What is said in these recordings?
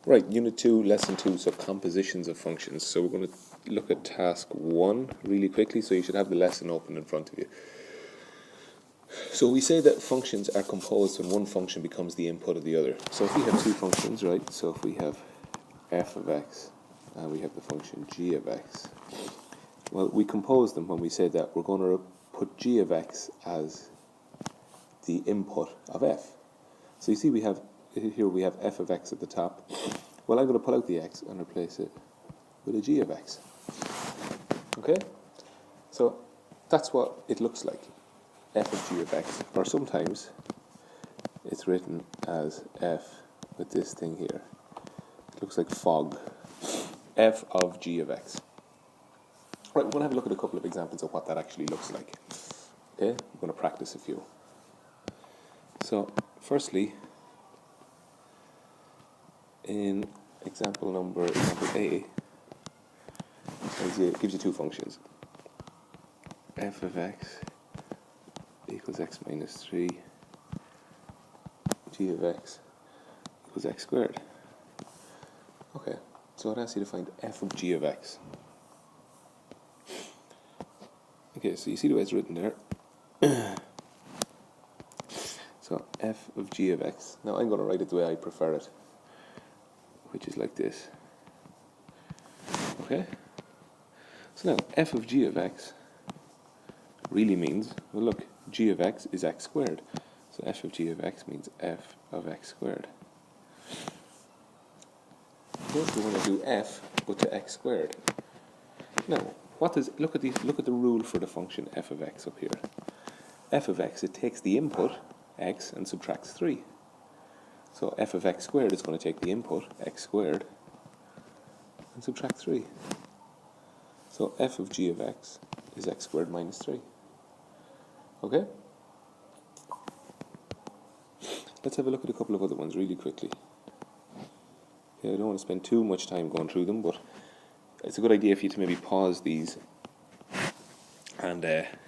Right, Unit 2, Lesson 2, so compositions of functions. So we're going to look at task 1 really quickly, so you should have the lesson open in front of you. So we say that functions are composed when one function becomes the input of the other. So if we have two functions, right, so if we have f of x and we have the function g of x, well, we compose them when we say that we're going to put g of x as the input of f. So you see we have f of x at the top. Well, I'm going to pull out the x and replace it with a g of x. Okay? So that's what it looks like, f of g of x. Or sometimes it's written as f with this thing here. It looks like fog. F of g of x. Right, we're going to have a look at a couple of examples of what that actually looks like. Okay? We're going to practice a few. So, firstly, in example A, it gives you two functions. F of x equals x minus 3, g of x equals x squared. Okay, so it asks you to find f of g of x. Okay, so you see the way it's written there. So f of g of x. Now I'm going to write it the way I prefer it, which is like this. Okay? So now f of g of x really means, well look, g of x is x squared. So f of g of x means f of x squared. First we want to do f but to x squared. Now, look at the rule for the function f of x up here. F of x, it takes the input x and subtracts 3. So f of x squared is going to take the input x squared and subtract 3. So f of g of x is x squared minus 3. Okay? Let's have a look at a couple of other ones really quickly. Okay, I don't want to spend too much time going through them, but it's a good idea for you to maybe pause these and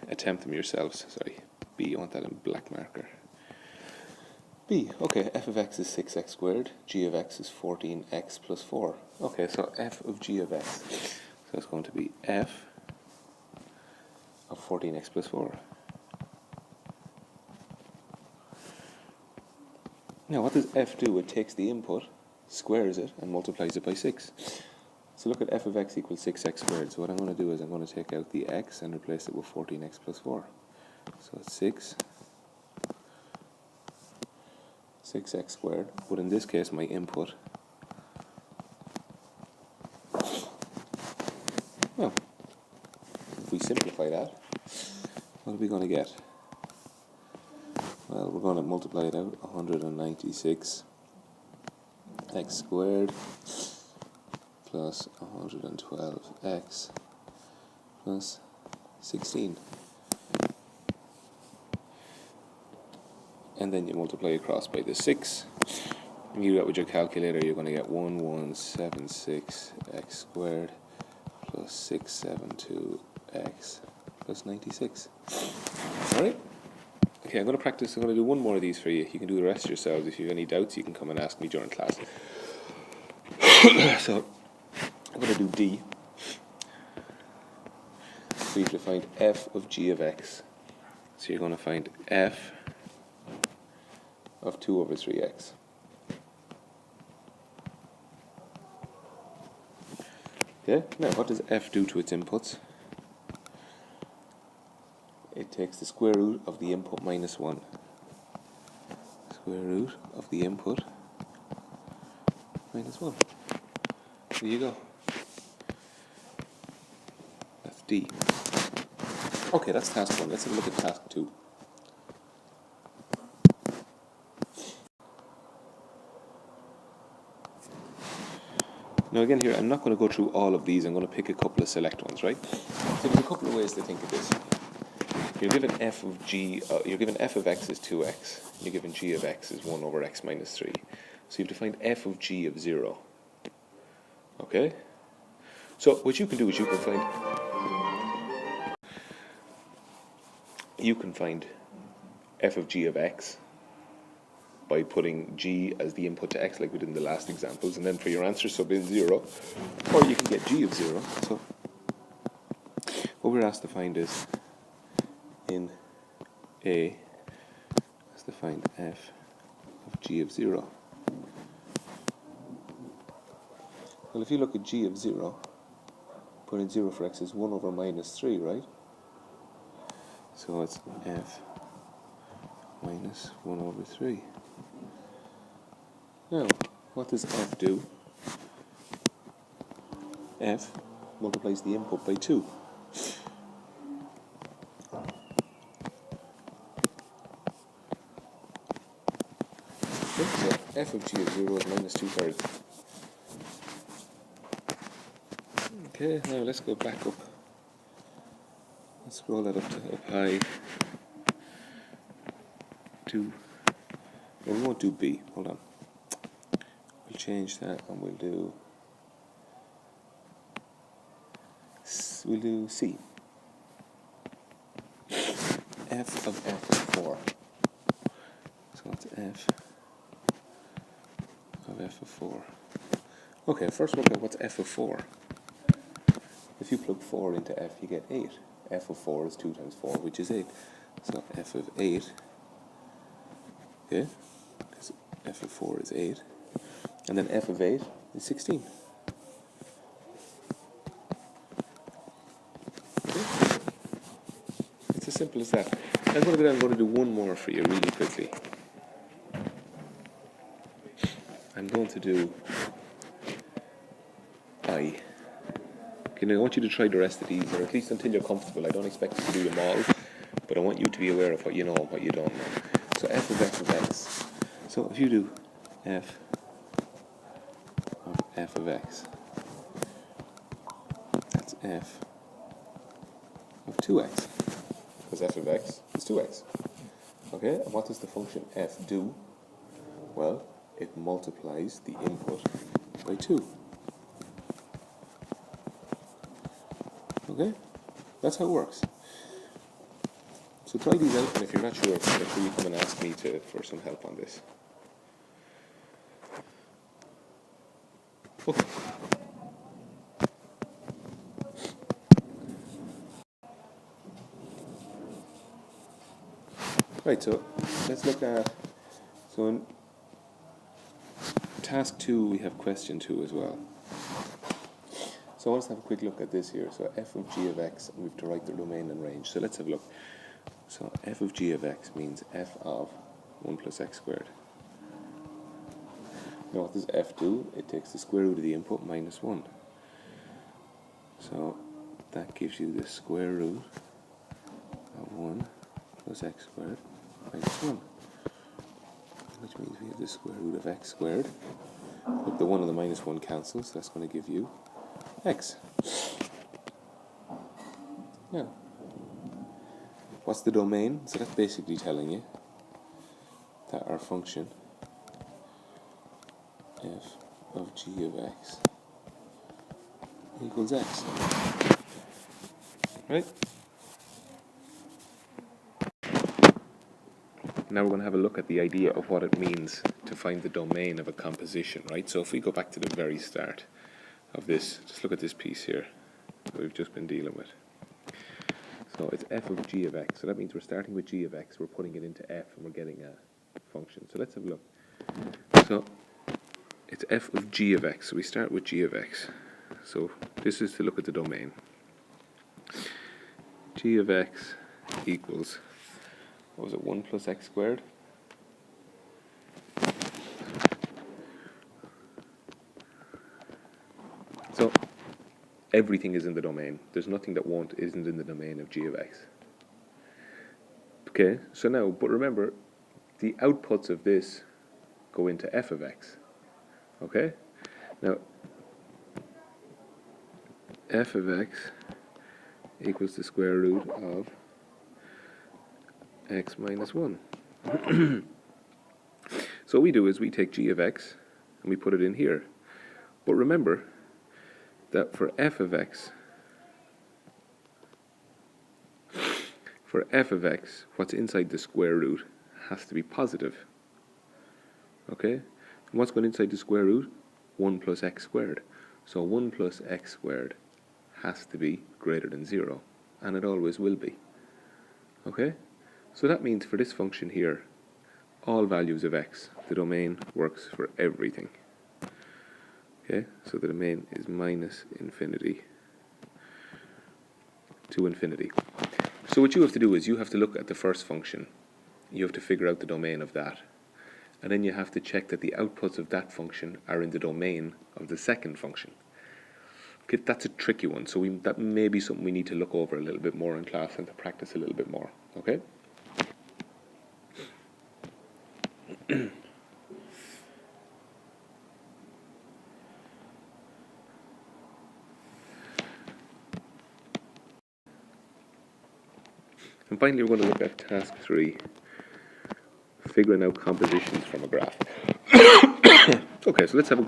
attempt them yourselves. Sorry, B, I want that in black marker. B, okay, f of x is 6x squared, g of x is 14x plus 4. Okay, so f of g of x, so it's going to be f of 14x plus 4. Now, what does f do? It takes the input, squares it, and multiplies it by 6. So look at f of x equals 6x squared. So what I'm going to do is I'm going to take out the x and replace it with 14x plus 4. So it's 6x squared. But in this case, my input, well, if we simplify that, what are we going to get? Well, we're going to multiply it out, 196x squared plus 112x plus 16. And then you multiply across by the 6. And you do that with your calculator, you're going to get 1176x squared plus 672x plus 96. Alright? Okay, I'm going to practice. I'm going to do one more of these for you. You can do the rest yourselves. If you have any doubts, you can come and ask me during class. So, I'm going to do D. So you have to find f of g of x. So you're going to find f of 2 over 3x. Okay, now what does f do to its inputs? It takes the square root of the input minus 1. Square root of the input minus 1. There you go. That's D. Okay, that's task 1. Let's have a look at task 2. Now again here, I'm not going to go through all of these. I'm going to pick a couple of select ones, right? So there's a couple of ways to think of this. You're given f of x is 2x. You're given g of x is 1 over x minus 3. So you have to find f of g of 0. Okay? So what you can do is you can find f of g of x by putting g as the input to x like we did in the last examples, and then for your answer sub in 0, or you can get g of 0. So what we're asked to find is in A, asked to find f of g of 0. Well, if you look at g of 0, put in 0 for x is 1 over minus 3, right? So it's f minus 1 over 3. Now, what does f do? F multiplies the input by 2. Okay, so f of g of 0 is minus 2/3. Okay, now let's go back up. Let's scroll that up to up high. Well, we won't do B. Hold on. We'll change that and we'll do C. F of 4. So it's f of 4. Okay, first look at what's f of 4. If you plug 4 into f, you get 8. F of 4 is 2 times 4, which is 8. So f of 8, okay, because f of 4 is 8. And then f of 8 is 16. Okay. It's as simple as that. I'm going to do one more for you really quickly. I'm going to do I. Okay, now I want you to try the rest of these, or at least until you're comfortable. I don't expect you to do them all, but I want you to be aware of what you know and what you don't know. So f of x. So if you do f of x, that's f of 2x, because f of x is 2x. Okay, and what does the function f do? Well, it multiplies the input by 2. Okay, that's how it works. So try these out, and if you're not sure, make sure you come and ask me for some help on this. Okay. Right, so let's look at, so in task 2 we have question 2 as well. So let's have a quick look at this here. So f of g of x, and we have to write the domain and range. So let's have a look. So f of g of x means f of 1 plus x squared. Now what does f do? It takes the square root of the input minus 1. So that gives you the square root of 1 plus x squared minus 1. Which means we have the square root of x squared. Look, the 1 and the minus 1 cancel, so that's going to give you x. Now, what's the domain? So that's basically telling you that our function f of g of x equals x. Right? Now we're going to have a look at the idea of what it means to find the domain of a composition, right? So if we go back to the very start of this, just look at this piece here that we've just been dealing with. So it's f of g of x. So that means we're starting with g of x, we're putting it into f, and we're getting a function. So let's have a look. So it's f of g of x. So we start with g of x. So this is to look at the domain. G of x equals, what was it, 1 plus x squared? So everything is in the domain. There's nothing that isn't in the domain of g of x. Okay, so now, but remember, the outputs of this go into f of x. Okay? Now, f of x equals the square root of x minus 1. So what we do is we take g of x and we put it in here. But remember that for f of x, what's inside the square root has to be positive. Okay? And what's going inside the square root? 1 plus x squared. So 1 plus x squared has to be greater than 0, and it always will be. Okay? So that means for this function here, all values of x, the domain works for everything. Okay? So the domain is minus infinity to infinity. So what you have to do is you have to look at the first function. You have to figure out the domain of that. And then you have to check that the outputs of that function are in the domain of the second function. Okay, that's a tricky one, so that may be something we need to look over a little bit more in class and to practice a little bit more, okay? And finally, we're going to look at task 3, figuring out compositions from a graph. Okay, so let's have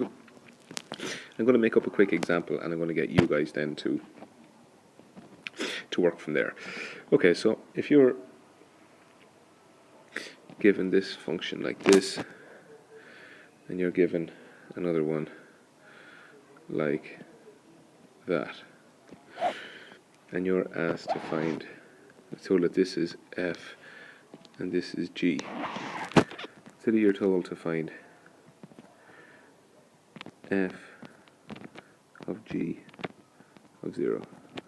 I'm going to make up a quick example, and I'm going to get you guys then to work from there. Okay, so if you're given this function like this, and you're given another one like that, and you're asked to find, told that this is f and this is g, so that you're told to find f of g of 0.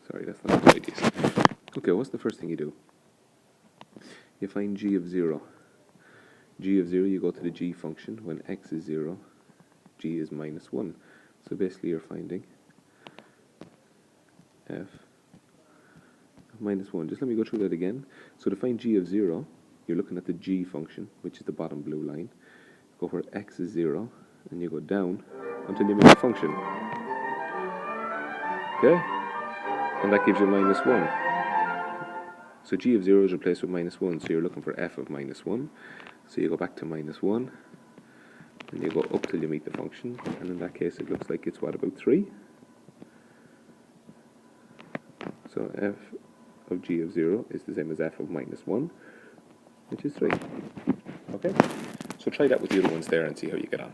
Sorry, that's not the ideas. Okay, what's the first thing you do? You find g of 0. G of 0, you go to the g function. When x is 0, g is minus 1. So basically you're finding f of minus 1. Just let me go through that again. So to find g of 0, you're looking at the g function, which is the bottom blue line. Go where x is 0, and you go down until you make the function. Okay? And that gives you minus 1. So g of 0 is replaced with minus 1, so you're looking for f of minus 1. So you go back to minus 1, and you go up till you meet the function, and in that case it looks like it's what, about 3? So f of g of 0 is the same as f of minus 1, which is 3. Okay? So try that with the other ones there and see how you get on.